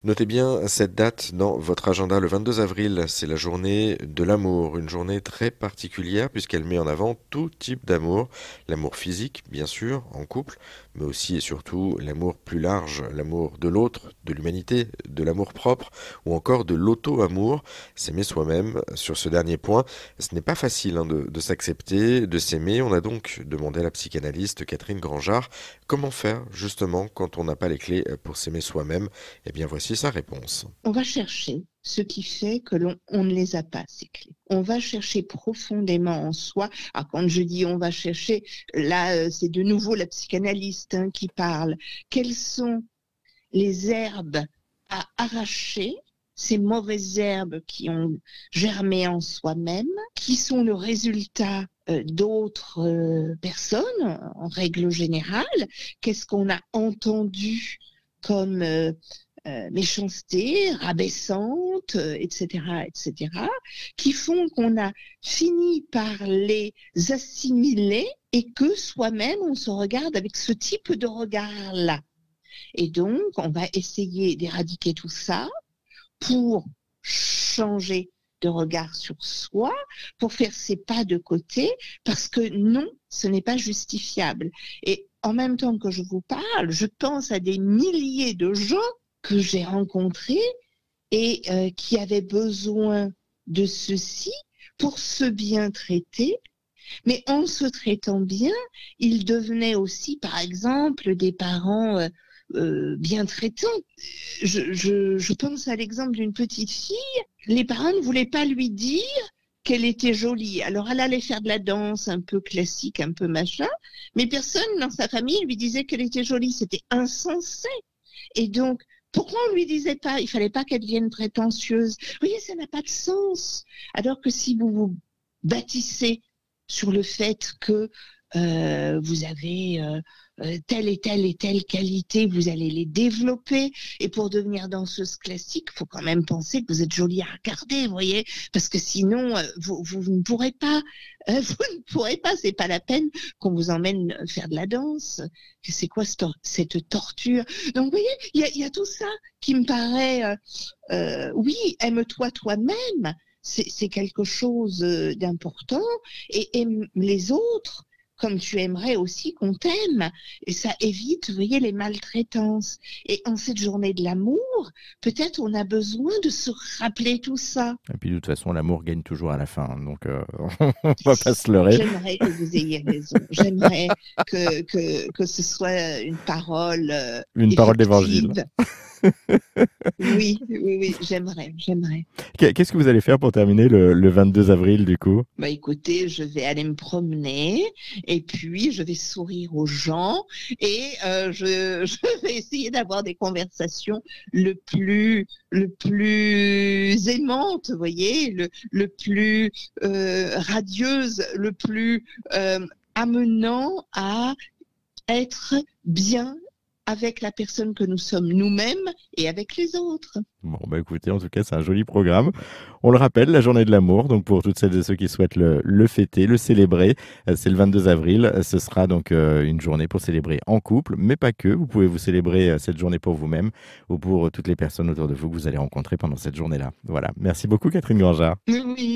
Notez bien cette date dans votre agenda. Le 22 avril, c'est la journée de l'amour, une journée très particulière puisqu'elle met en avant tout type d'amour. L'amour physique, bien sûr, en couple, mais aussi et surtout l'amour plus large, l'amour de l'autre, de l'humanité, de l'amour propre ou encore de l'auto-amour, s'aimer soi-même. Sur ce dernier point, ce n'est pas facile de s'accepter, de s'aimer. On a donc demandé à la psychanalyste Catherine Grangeard comment faire justement quand on n'a pas les clés pour s'aimer soi-même. Eh bien, voici sa réponse. On va chercher ce qui fait que on ne les a pas, ces clés. On va chercher profondément en soi. Alors, quand je dis on va chercher, là, c'est de nouveau la psychanalyste qui parle. Quelles sont les herbes à arracher, ces mauvaises herbes qui ont germé en soi-même, qui sont le résultat d'autres personnes, en règle générale? Qu'est-ce qu'on a entendu comme méchanceté, rabaissante, etc., etc., qui font qu'on a fini par les assimiler et que soi-même, on se regarde avec ce type de regard-là. Et donc, on va essayer d'éradiquer tout ça pour changer de regard sur soi, pour faire ses pas de côté, parce que non, ce n'est pas justifiable. Et en même temps que je vous parle, je pense à des milliers de gens que j'ai rencontrés et qui avaient besoin de ceci pour se bien traiter. Mais en se traitant bien, ils devenaient aussi, par exemple, des parents bien traitants. Je pense à l'exemple d'une petite fille. Les parents ne voulaient pas lui dire qu'elle était jolie. Alors, elle allait faire de la danse un peu classique, un peu machin, mais personne dans sa famille lui disait qu'elle était jolie. C'était insensé. Et donc, pourquoi on lui disait pas, il fallait pas qu'elle devienne prétentieuse? Vous voyez, ça n'a pas de sens. Alors que si vous vous bâtissez sur le fait que vous avez telle et telle qualité, vous allez les développer. Et pour devenir danseuse classique, il faut quand même penser que vous êtes jolie à regarder, vous voyez, parce que sinon, vous ne pourrez pas. Vous ne pourrez pas, c'est pas la peine qu'on vous emmène faire de la danse. C'est quoi cette torture? Donc, vous voyez, il y a tout ça qui me paraît, oui, aime-toi toi-même, c'est quelque chose d'important, et aime les autres comme tu aimerais aussi qu'on t'aime. Et ça évite, vous voyez, les maltraitances. Et en cette journée de l'amour, peut-être on a besoin de se rappeler tout ça. Et puis de toute façon, l'amour gagne toujours à la fin, hein, donc on va pas se leurrer. J'aimerais que vous ayez raison. J'aimerais que ce soit une parole Une parole d'évangile. effective. Oui, oui, oui, j'aimerais. Qu'est-ce que vous allez faire pour terminer le 22 avril, du coup? Bah écoutez, je vais aller me promener et puis je vais sourire aux gens et je vais essayer d'avoir des conversations le plus aimantes, vous voyez, le plus radieuse, le plus amenant à être bien avec la personne que nous sommes nous-mêmes et avec les autres. Bon, bah écoutez, en tout cas, c'est un joli programme. On le rappelle, la journée de l'amour, donc pour toutes celles et ceux qui souhaitent le fêter, le célébrer, c'est le 22 avril. Ce sera donc une journée pour célébrer en couple, mais pas que. Vous pouvez vous célébrer cette journée pour vous-même ou pour toutes les personnes autour de vous que vous allez rencontrer pendant cette journée-là. Voilà. Merci beaucoup, Catherine Grangeard. Oui.